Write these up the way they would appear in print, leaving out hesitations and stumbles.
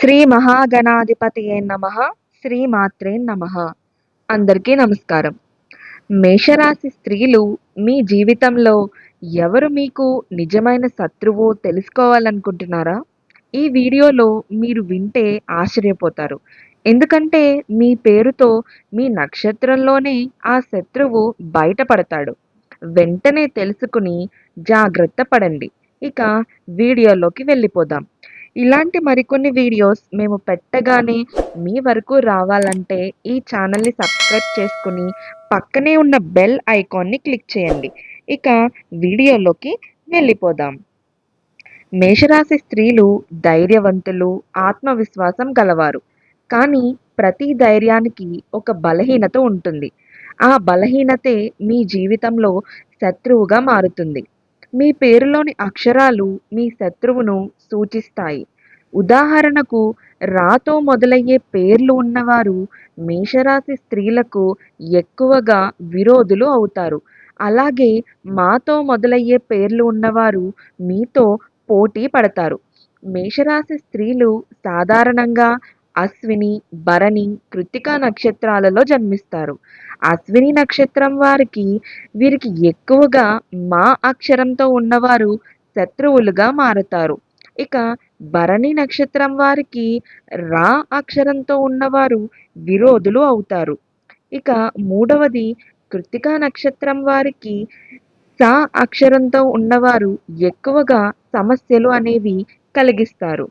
శ్రీ మహాగణాధిపతియే నమః. శ్రీమాత్రే నమః. అందరికీ నమస్కారం. మేషరాశి స్త్రీలు మీ జీవితంలో ఎవరు మీకు నిజమైన శత్రువో తెలుసుకోవాలనుకుంటున్నారా? ఈ వీడియోలో మీరు వింటే ఆశ్చర్యపోతారు. ఎందుకంటే మీ పేరుతో మీ నక్షత్రంలోనే ఆ శత్రువు బయటపడతాడు. వెంటనే తెలుసుకుని జాగ్రత్త పడండి. ఇక వీడియోలోకి వెళ్ళిపోదాం. ఇలాంటి మరికొన్ని వీడియోస్ మేము పెట్టగానే మీ వరకు రావాలంటే ఈ ఛానల్ని సబ్స్క్రైబ్ చేసుకుని పక్కనే ఉన్న బెల్ ఐకాన్ని క్లిక్ చేయండి. ఇక వీడియోలోకి వెళ్ళిపోదాం. మేషరాశి స్త్రీలు ధైర్యవంతులు, ఆత్మవిశ్వాసం గలవారు. కానీ ప్రతి ధైర్యానికి ఒక బలహీనత ఉంటుంది. ఆ బలహీనతే మీ జీవితంలో శత్రువుగా మారుతుంది. మీ పేరులోని అక్షరాలు మీ శత్రువును సూచిస్తాయి. ఉదాహరణకు రాతో మొదలయ్యే పేర్లు ఉన్నవారు మేషరాశి స్త్రీలకు ఎక్కువగా విరోధులు అవుతారు. అలాగే మాతో మొదలయ్యే పేర్లు ఉన్నవారు మీతో పోటీ పడతారు. మేషరాశి స్త్రీలు సాధారణంగా అశ్విని, భరణి, కృత్తిక నక్షత్రాలలో జన్మిస్తారు. అశ్విని నక్షత్రం వీరికి ఎక్కువగా మా అక్షరంతో ఉన్నవారు శత్రువులుగా మారతారు. ఇక భరణి నక్షత్రం వారికి రా అక్షరంతో ఉన్నవారు విరోధులు అవుతారు. ఇక మూడవది కృత్తిక నక్షత్రం వారికి స అక్షరంతో ఉన్నవారు ఎక్కువగా సమస్యలు అనేవి కలిగిస్తారు.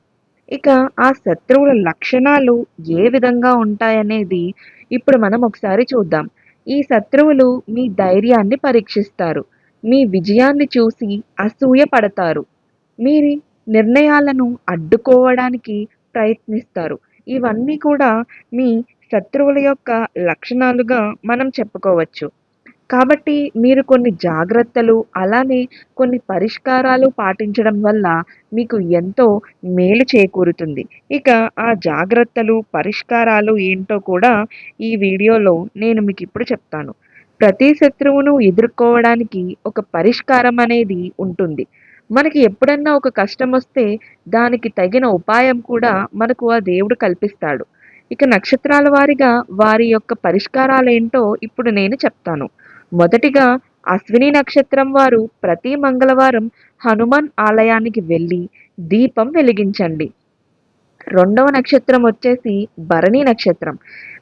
ఇక ఆ శత్రువుల లక్షణాలు ఏ విధంగా ఉంటాయనేది ఇప్పుడు మనం ఒకసారి చూద్దాం. ఈ శత్రువులు మీ ధైర్యాన్ని పరీక్షిస్తారు. మీ విజయాన్ని చూసి అసూయ పడతారు. మీరి నిర్ణయాలను అడ్డుకోవడానికి ప్రయత్నిస్తారు. ఇవన్నీ కూడా మీ శత్రువుల యొక్క లక్షణాలుగా మనం చెప్పుకోవచ్చు. కాబట్టి మీరు కొన్ని జాగ్రత్తలు, అలానే కొన్ని పరిష్కారాలు పాటించడం వల్ల మీకు ఎంతో మేలు చేకూరుతుంది. ఇక ఆ జాగ్రత్తలు, పరిష్కారాలు ఏంటో కూడా ఈ వీడియోలో నేను మీకిప్పుడు చెప్తాను. ప్రతి శత్రువును ఎదుర్కోవడానికి ఒక పరిష్కారం అనేది ఉంటుంది. మనకి ఎప్పుడన్నా ఒక కష్టమొస్తే దానికి తగిన ఉపాయం కూడా మనకు ఆ దేవుడు కల్పిస్తాడు. ఇక నక్షత్రాల వారీగా వారి యొక్క పరిష్కారాలేంటో ఇప్పుడు నేను చెప్తాను. మొదటిగా అశ్విని నక్షత్రం వారు ప్రతి మంగళవారం హనుమాన్ ఆలయానికి వెళ్ళి దీపం వెలిగించండి. రెండవ నక్షత్రం వచ్చేసి భరణి నక్షత్రం.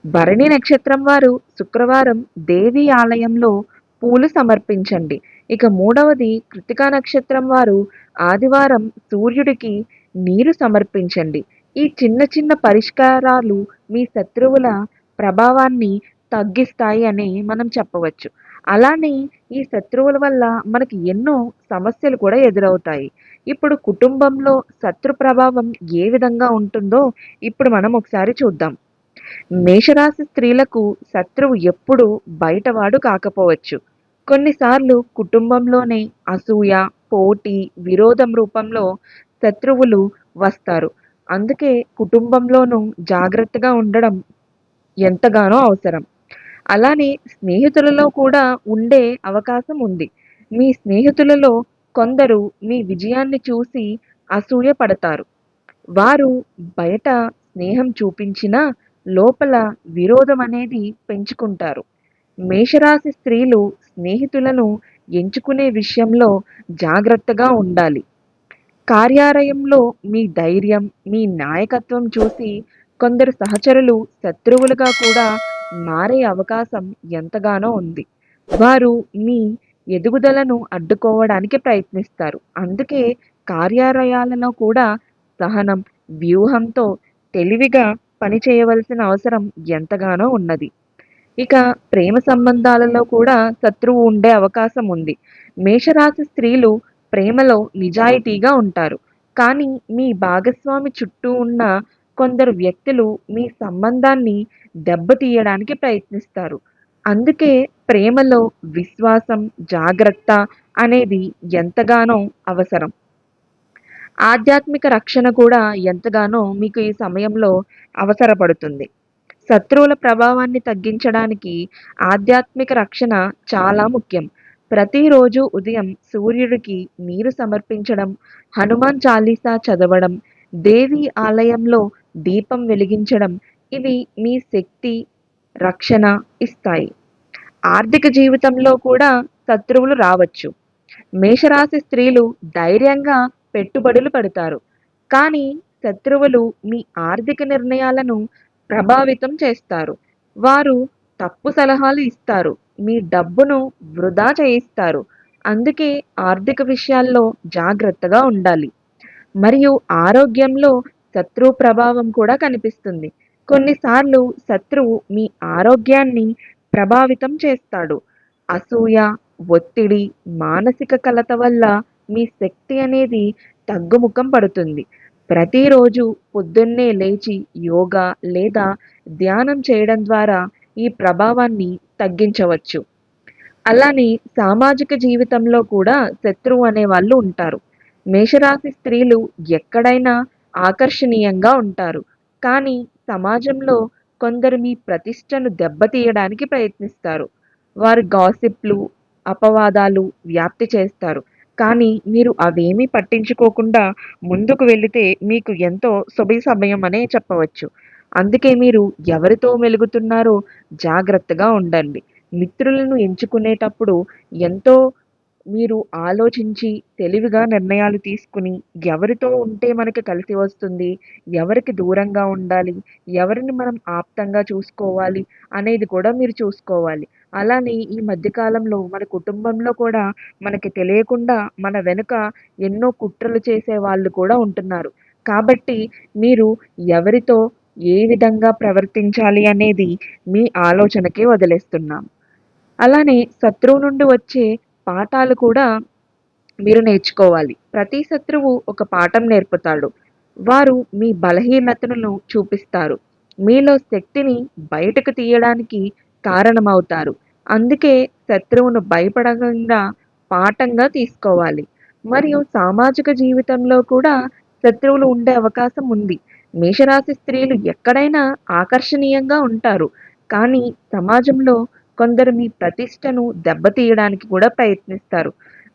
భరణి నక్షత్రం వారు శుక్రవారం దేవి ఆలయంలో పూలు సమర్పించండి. ఇక మూడవది కృత్తికా నక్షత్రం వారు ఆదివారం సూర్యుడికి నీరు సమర్పించండి. ఈ చిన్న చిన్న పరిష్కారాలు మీ శత్రువుల ప్రభావాన్ని తగ్గిస్తాయి అని మనం చెప్పవచ్చు. అలానే ఈ శత్రువుల వల్ల మనకి ఎన్నో సమస్యలు కూడా ఎదురవుతాయి. ఇప్పుడు కుటుంబంలో శత్రు ప్రభావం ఏ విధంగా ఉంటుందో ఇప్పుడు మనం ఒకసారి చూద్దాం. మేషరాశి స్త్రీలకు శత్రువు ఎప్పుడూ బయటవాడు కాకపోవచ్చు. కొన్నిసార్లు కుటుంబంలోనే అసూయ, పోటీ, విరోధం రూపంలో శత్రువులు వస్తారు. అందుకే కుటుంబంలోనూ జాగ్రత్తగా ఉండడం ఎంతగానో అవసరం. అలానే స్నేహితులలో కూడా ఉండే అవకాశం ఉంది. మీ స్నేహితులలో కొందరు మీ విజయాన్ని చూసి అసూయ పడతారు. వారు బయట స్నేహం చూపించినా లోపల విరోధం అనేది పెంచుకుంటారు. మేషరాశి స్త్రీలు స్నేహితులను ఎంచుకునే విషయంలో జాగ్రత్తగా ఉండాలి. కార్యాలయంలో మీ ధైర్యం, మీ నాయకత్వం చూసి కొందరు సహచరులు శత్రువులుగా కూడా మారే అవకాశం ఎంతగానో ఉంది. వారు మీ ఎదుగుదలను అడ్డుకోవడానికి ప్రయత్నిస్తారు. అందుకే కార్యాలయాలలో కూడా సహనం, వ్యూహంతో తెలివిగా పనిచేయవలసిన అవసరం ఎంతగానో ఉన్నది. ఇక ప్రేమ సంబంధాలలో కూడా శత్రువు ఉండే అవకాశం ఉంది. మేషరాశి స్త్రీలు ప్రేమలో నిజాయితీగా ఉంటారు. కానీ మీ భాగస్వామి చుట్టూ ఉన్న కొందరు వ్యక్తులు మీ సంబంధాన్ని దెబ్బతీయడానికి ప్రయత్నిస్తారు. అందుకే ప్రేమలో విశ్వాసం, జాగ్రత్త అనేది ఎంతగానో అవసరం. ఆధ్యాత్మిక రక్షణ కూడా ఎంతగానో మీకు ఈ సమయంలో అవసరపడుతుంది. శత్రువుల ప్రభావాన్ని తగ్గించడానికి ఆధ్యాత్మిక రక్షణ చాలా ముఖ్యం. ప్రతిరోజు ఉదయం సూర్యుడికి నీరు సమర్పించడం, హనుమాన్ చాలీసా చదవడం, దేవి ఆలయంలో దీపం వెలిగించడం ఇవి మీ శక్తి, రక్షణ ఇస్తాయి. ఆర్థిక జీవితంలో కూడా శత్రువులు రావచ్చు. మేషరాశి స్త్రీలు ధైర్యంగా పెట్టుబడులు పెడతారు. కానీ శత్రువులు మీ ఆర్థిక నిర్ణయాలను ప్రభావితం చేస్తారు. వారు తప్పు సలహాలు ఇస్తారు. మీ డబ్బును వృధా చేయిస్తారు. అందుకే ఆర్థిక విషయాల్లో జాగ్రత్తగా ఉండాలి. మరియు ఆరోగ్యంలో శత్రువు ప్రభావం కూడా కనిపిస్తుంది. కొన్నిసార్లు శత్రువు మీ ఆరోగ్యాన్ని ప్రభావితం చేస్తాడు. అసూయ, ఒత్తిడి, మానసిక కలత వల్ల మీ శక్తి అనేది తగ్గుముఖం పడుతుంది. ప్రతిరోజు పొద్దున్నే లేచి యోగా లేదా ధ్యానం చేయడం ద్వారా ఈ ప్రభావాన్ని తగ్గించవచ్చు. అలానే సామాజిక జీవితంలో కూడా శత్రువు అనే వాళ్ళు ఉంటారు. మేషరాశి స్త్రీలు ఎక్కడైనా ఆకర్షణీయంగా ఉంటారు. కానీ సమాజంలో కొందరు మీ ప్రతిష్టను దెబ్బతీయడానికి ప్రయత్నిస్తారు. వారు గాసిప్లు, అపవాదాలు వ్యాప్తి చేస్తారు. కానీ మీరు అవేమీ పట్టించుకోకుండా ముందుకు వెళితే మీకు ఎంతో సమయం అనే చెప్పవచ్చు. అందుకే మీరు ఎవరితో మెలుగుతున్నారో జాగ్రత్తగా ఉండండి. మిత్రులను ఎంచుకునేటప్పుడు ఎంతో మీరు ఆలోచించి తెలివిగా నిర్ణయాలు తీసుకుని ఎవరితో ఉంటే మనకి కలిసి వస్తుంది, ఎవరికి దూరంగా ఉండాలి, ఎవరిని మనం ఆప్తంగా చూసుకోవాలి అనేది కూడా మీరు చూసుకోవాలి. అలానే ఈ మధ్య కాలంలో మన కుటుంబంలో కూడా మనకి తెలియకుండా మన వెనుక ఎన్నో కుట్రలు చేసే వాళ్ళు కూడా ఉంటున్నారు. కాబట్టి మీరు ఎవరితో ఏ విధంగా ప్రవర్తించాలి అనేది మీ ఆలోచనకే వదిలేస్తున్నాం. అలానే శత్రువు నుండి వచ్చే పాఠాలు కూడా మీరు నేర్చుకోవాలి. ప్రతి శత్రువు ఒక పాఠం నేర్పుతాడు. వారు మీ బలహీనతలను చూపిస్తారు. మీలో శక్తిని బయటకు తీయడానికి కారణమవుతారు. అందుకే శత్రువును భయపడకుండా పాఠంగా తీసుకోవాలి. మరియు సామాజిక జీవితంలో కూడా శత్రువులు ఉండే అవకాశం ఉంది. మేషరాశి స్త్రీలు ఎక్కడైనా ఆకర్షణీయంగా ఉంటారు. కానీ సమాజంలో కొందరు మీ ప్రతిష్టను దెబ్బతీయడానికి కూడా ప్రయత్నిస్తారు.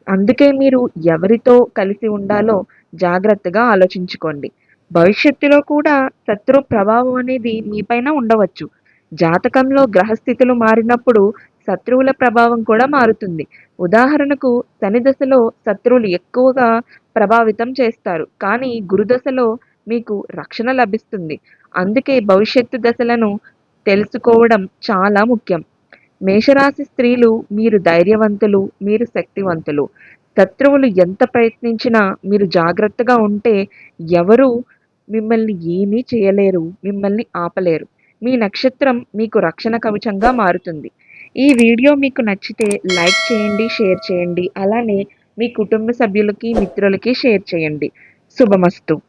అందుకే మీరు ఎవరితో కలిసి ఉండాలో జాగ్రత్తగా ఆలోచించుకోండి. భవిష్యత్తులో కూడా శత్రు ప్రభావం అనేది మీపైన ఉండవచ్చు. జాతకంలో గ్రహస్థితులు మారినప్పుడు శత్రువుల ప్రభావం కూడా మారుతుంది. ఉదాహరణకు శని దశలో శత్రువులు ఎక్కువగా ప్రభావితం చేస్తారు. కానీ గురుదశలో మీకు రక్షణ లభిస్తుంది. అందుకే భవిష్యత్తు దశలను తెలుసుకోవడం చాలా ముఖ్యం. మేషరాశి స్త్రీలు మీరు ధైర్యవంతులు, మీరు శక్తివంతులు. శత్రువులు ఎంత ప్రయత్నించినా మీరు జాగ్రత్తగా ఉంటే ఎవరు మిమ్మల్ని ఏమీ చేయలేరు, మిమ్మల్ని ఆపలేరు. మీ నక్షత్రం మీకు రక్షణ కవచంగా మారుతుంది. ఈ వీడియో మీకు నచ్చితే లైక్ చేయండి, షేర్ చేయండి. అలానే మీ కుటుంబ సభ్యులకి, మిత్రులకి షేర్ చేయండి. శుభమస్తు.